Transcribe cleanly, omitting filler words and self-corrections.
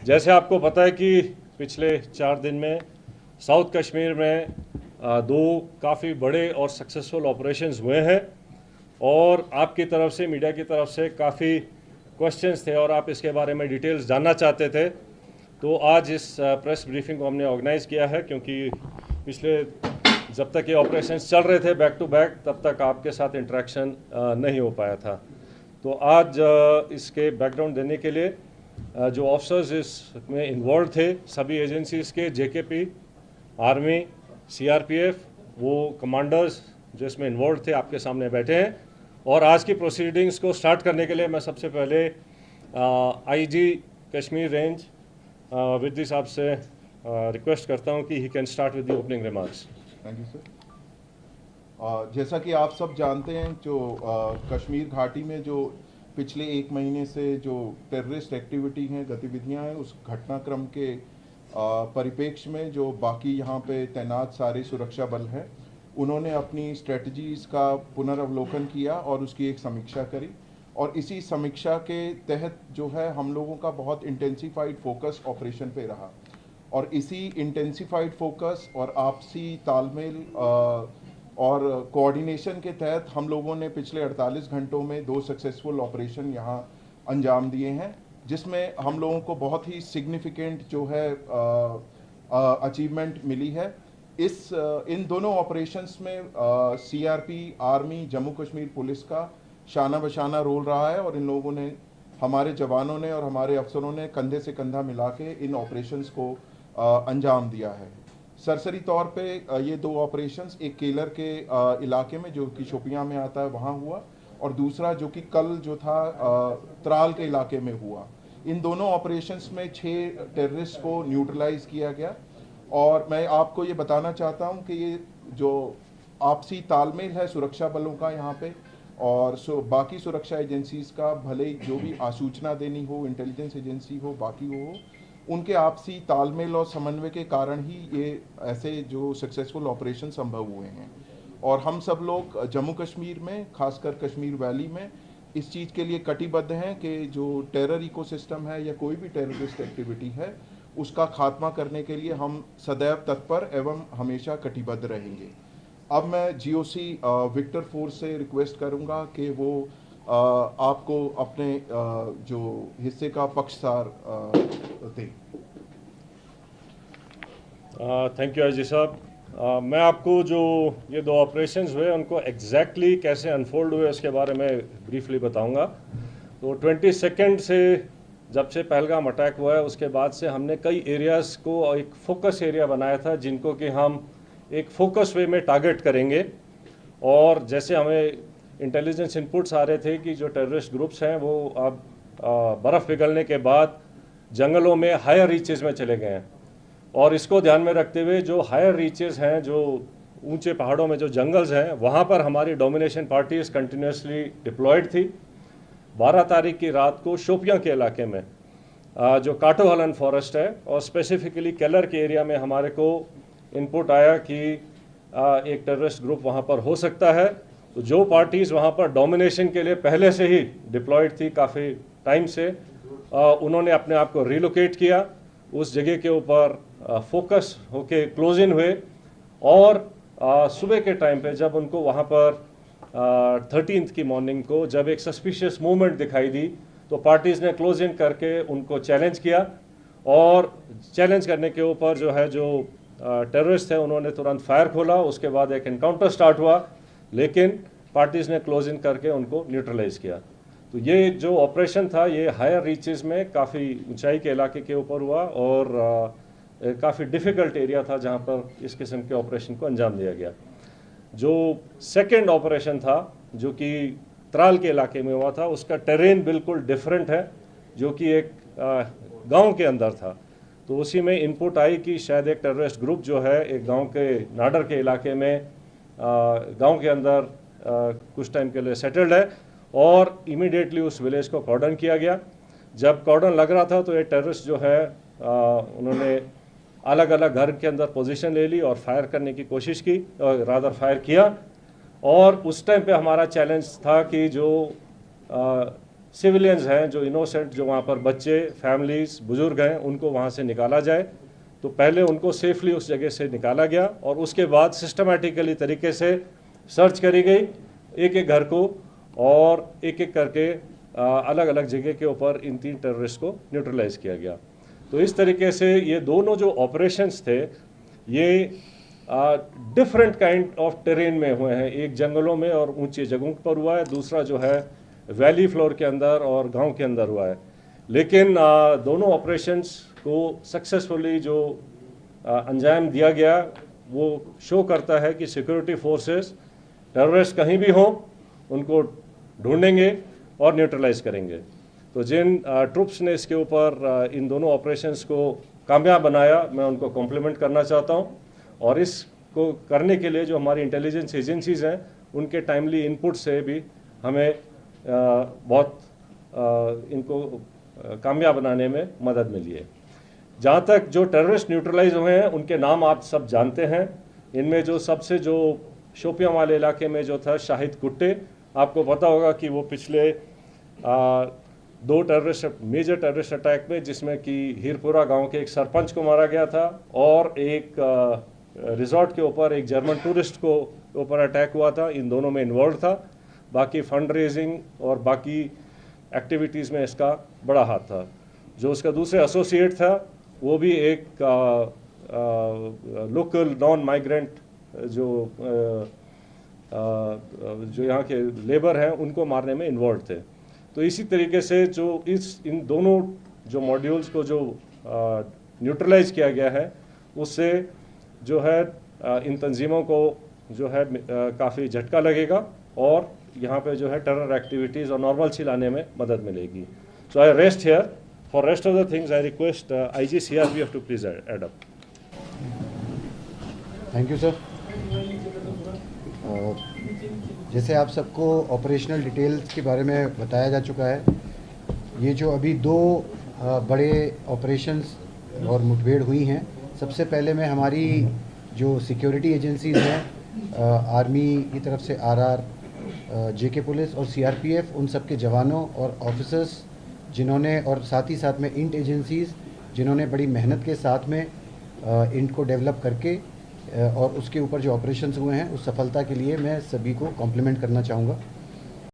जैसे आपको पता है कि पिछले 4 दिन में साउथ कश्मीर में दो काफ़ी बड़े और सक्सेसफुल ऑपरेशंस हुए हैं और आपकी तरफ से, मीडिया की तरफ से काफ़ी क्वेश्चंस थे और आप इसके बारे में डिटेल्स जानना चाहते थे। तो आज इस प्रेस ब्रीफिंग को हमने ऑर्गेनाइज़ किया है, क्योंकि पिछले जब तक ये ऑपरेशंस चल रहे थे बैक टू बैक, तब तक आपके साथ इंटरेक्शन नहीं हो पाया था। तो आज इसके बैकग्राउंड देने के लिए जो ऑफिसर्स इसमें इन्वॉल्व थे, सभी एजेंसीज़ के, जेकेपी, आर्मी, सीआरपीएफ, वो कमांडर्स जो इसमें इन्वॉल्व थे आपके सामने बैठे हैं। और आज की प्रोसीडिंग्स को स्टार्ट करने के लिए मैं सबसे पहले आईजी कश्मीर रेंज विद्दी साहब से रिक्वेस्ट करता हूं कि he can start with the opening remarks. Thank you sir. जैसा कि आप सब जानते हैं, जो कश्मीर घाटी में जो पिछले 1 महीने से जो टेररिस्ट एक्टिविटी हैं, गतिविधियां हैं, उस घटनाक्रम के परिप्रेक्ष्य में जो बाकी यहाँ पे तैनात सारे सुरक्षा बल हैं, उन्होंने अपनी स्ट्रेटजीज़ का पुनर्वलोकन किया और उसकी एक समीक्षा करी। और इसी समीक्षा के तहत जो है हम लोगों का बहुत इंटेंसिफाइड फोकस ऑपरेशन पे रहा। और इसी इंटेंसिफाइड फोकस और आपसी तालमेल और कोऑर्डिनेशन के तहत हम लोगों ने पिछले 48 घंटों में 2 सक्सेसफुल ऑपरेशन यहाँ अंजाम दिए हैं, जिसमें हम लोगों को बहुत ही सिग्निफिकेंट जो है अचीवमेंट मिली है। इन दोनों ऑपरेशंस में CRP, army, Jammu Kashmir police का शाना बशाना रोल रहा है और इन लोगों ने, हमारे जवानों ने और हमारे अफसरों ने कंधे से कंधा मिला के इन ऑपरेशंस को अंजाम दिया है। सरसरी तौर पे ये 2 ऑपरेशंस, एक केलर के इलाके में जो कि शोपियां में आता है वहाँ हुआ, और दूसरा जो कि कल जो था त्राल के इलाके में हुआ। इन दोनों ऑपरेशंस में 6 टेररिस्ट को न्यूट्रलाइज किया गया। और मैं आपको ये बताना चाहता हूँ कि ये जो आपसी तालमेल है सुरक्षा बलों का यहाँ पे और बाकी सुरक्षा एजेंसीज का, भले ही जो भी आसूचना देनी हो, इंटेलिजेंस एजेंसी हो, बाकी हो, उनके आपसी तालमेल और समन्वय के कारण ही ये ऐसे जो सक्सेसफुल ऑपरेशन संभव हुए हैं। और हम सब लोग जम्मू कश्मीर में, खासकर कश्मीर वैली में, इस चीज़ के लिए कटिबद्ध हैं कि जो टेरर इकोसिस्टम है या कोई भी टेररिस्ट एक्टिविटी है, उसका खात्मा करने के लिए हम सदैव तत्पर एवं हमेशा कटिबद्ध रहेंगे। अब मैं जीओसी विक्टर फोर्स से रिक्वेस्ट करूंगा कि वो आपको अपने जो हिस्से का पक्षसार दें। थैंक यू आईजी साहब। मैं आपको जो ये 2 ऑपरेशंस हुए उनको एग्जैक्टली कैसे अनफोल्ड हुए उसके बारे में ब्रीफली बताऊंगा। तो 22 से जब से पहलगाम अटैक हुआ है, उसके बाद से हमने कई एरियाज़ को एक फोकस एरिया बनाया था, जिनको कि हम एक फोकस वे में टारगेट करेंगे। और जैसे हमें इंटेलिजेंस इनपुट्स आ रहे थे कि जो टेररिस्ट ग्रुप्स हैं वो अब बर्फ़ पिघलने के बाद जंगलों में हायर रीचेज़ में चले गए हैं, और इसको ध्यान में रखते हुए जो हायर रीचेज़ हैं, जो ऊंचे पहाड़ों में जो जंगल्स हैं, वहाँ पर हमारी डोमिनेशन पार्टीज़ कंटिन्यूसली डिप्लॉयड थी। 12 तारीख की रात को शोपियां के इलाके में जो काटोहलन फॉरेस्ट है और स्पेसिफिकली केलर के एरिया में हमारे को इनपुट आया कि एक टेररिस्ट ग्रुप वहाँ पर हो सकता है। तो जो पार्टीज़ वहाँ पर डोमिनेशन के लिए पहले से ही डिप्लॉयड थी काफ़ी टाइम से, उन्होंने अपने आप को रिलोकेट किया, उस जगह के ऊपर फोकस होके क्लोज इन हुए। और सुबह के टाइम पे जब उनको वहाँ पर 13th की मॉर्निंग को जब एक सस्पिशियस मूवमेंट दिखाई दी, तो पार्टीज़ ने क्लोज इन करके उनको चैलेंज किया, और चैलेंज करने के ऊपर जो है जो टेररिस्ट थे उन्होंने तुरंत फायर खोला। उसके बाद एक एनकाउंटर स्टार्ट हुआ, लेकिन पार्टीज़ ने क्लोज इन करके उनको न्यूट्रलाइज किया। तो ये जो ऑपरेशन था ये हायर रीचेज़ में काफ़ी ऊंचाई के इलाके के ऊपर हुआ और काफ़ी डिफ़िकल्ट एरिया था जहाँ पर इस किस्म के ऑपरेशन को अंजाम दिया गया। जो सेकेंड ऑपरेशन था जो कि त्राल के इलाके में हुआ था, उसका टेरेन बिल्कुल डिफरेंट है, जो कि एक गांव के अंदर था। तो उसी में इनपुट आई कि शायद एक टेररिस्ट ग्रुप जो है एक गांव के नाडर के इलाके में गांव के अंदर कुछ टाइम के लिए सेटल्ड है, और इमीडिएटली उस विलेज को कॉर्डन किया गया। जब कॉर्डन लग रहा था तो ये टेररिस्ट जो है उन्होंने अलग अलग घर के अंदर पोजीशन ले ली और फायर करने की कोशिश की, रादर फायर किया। और उस टाइम पे हमारा चैलेंज था कि जो सिविलियंस हैं, जो इनोसेंट, जो वहाँ पर बच्चे, फैमिलीज, बुजुर्ग हैं, उनको वहाँ से निकाला जाए। तो पहले उनको सेफली उस जगह से निकाला गया और उसके बाद सिस्टमेटिकली तरीके से सर्च करी गई एक एक घर को, और एक एक करके अलग अलग जगह के ऊपर इन 3 टेररिस्ट को न्यूट्रलाइज किया गया। तो इस तरीके से ये दोनों जो ऑपरेशंस थे ये डिफरेंट काइंड ऑफ टेरेन में हुए हैं। एक जंगलों में और ऊंची जगहों पर हुआ है, दूसरा जो है वैली फ्लोर के अंदर और गांव के अंदर हुआ है। लेकिन दोनों ऑपरेशंस को सक्सेसफुली जो अंजाम दिया गया वो शो करता है कि सिक्योरिटी फोर्सेस टेररिस्ट कहीं भी हों उनको ढूंढेंगे और न्यूट्रलाइज करेंगे। तो जिन ट्रुप्स ने इसके ऊपर इन दोनों ऑपरेशंस को कामयाब बनाया, मैं उनको कॉम्प्लीमेंट करना चाहता हूं। और इसको करने के लिए जो हमारी इंटेलिजेंस एजेंसीज़ हैं उनके टाइमली इनपुट से भी हमें बहुत इनको कामयाब बनाने में मदद मिली है। जहाँ तक जो टेररिस्ट न्यूट्रलाइज हुए हैं उनके नाम आप सब जानते हैं। इनमें जो सबसे जो शोपियां वाले इलाके में जो था शाहिद कुट्टे, आपको पता होगा कि वो पिछले 2 मेजर टेररिस्ट अटैक में, जिसमें कि हीरपुरा गांव के एक सरपंच को मारा गया था और एक रिजॉर्ट के ऊपर एक जर्मन टूरिस्ट को ऊपर अटैक हुआ था, इन दोनों में इन्वॉल्व था। बाकी फंड रेजिंग और बाकी एक्टिविटीज़ में इसका बड़ा हाथ था। जो उसका दूसरे एसोसिएट था वो भी एक लोकल नॉन माइग्रेंट जो यहाँ के लेबर हैं उनको मारने में इन्वॉल्व थे। तो इसी तरीके से जो इन दोनों जो मॉड्यूल्स को जो न्यूट्रलाइज किया गया है उससे जो है इन तंजीमों को जो है काफ़ी झटका लगेगा और यहाँ पे जो है टेरर एक्टिविटीज़ और नॉर्मलसी लाने में मदद मिलेगी। So I rest here. For rest of the things I request IG CRPF to please add up. Thank you sir. जैसे आप सबको ऑपरेशनल डिटेल्स के बारे में बताया जा चुका है, ये जो अभी 2 बड़े ऑपरेशंस और मुठभेड़ हुई हैं, सबसे पहले मैं हमारी जो सिक्योरिटी एजेंसीज़ हैं, आर्मी की तरफ से RR, JK पुलिस और CRPF, उन सब के जवानों और ऑफिसर्स जिन्होंने, और साथ ही साथ में इंट एजेंसीज़ जिन्होंने बड़ी मेहनत के साथ में इंट को डेवलप करके और उसके ऊपर जो ऑपरेशंस हुए हैं उस सफलता के लिए मैं सभी को कॉम्प्लीमेंट करना चाहूँगा।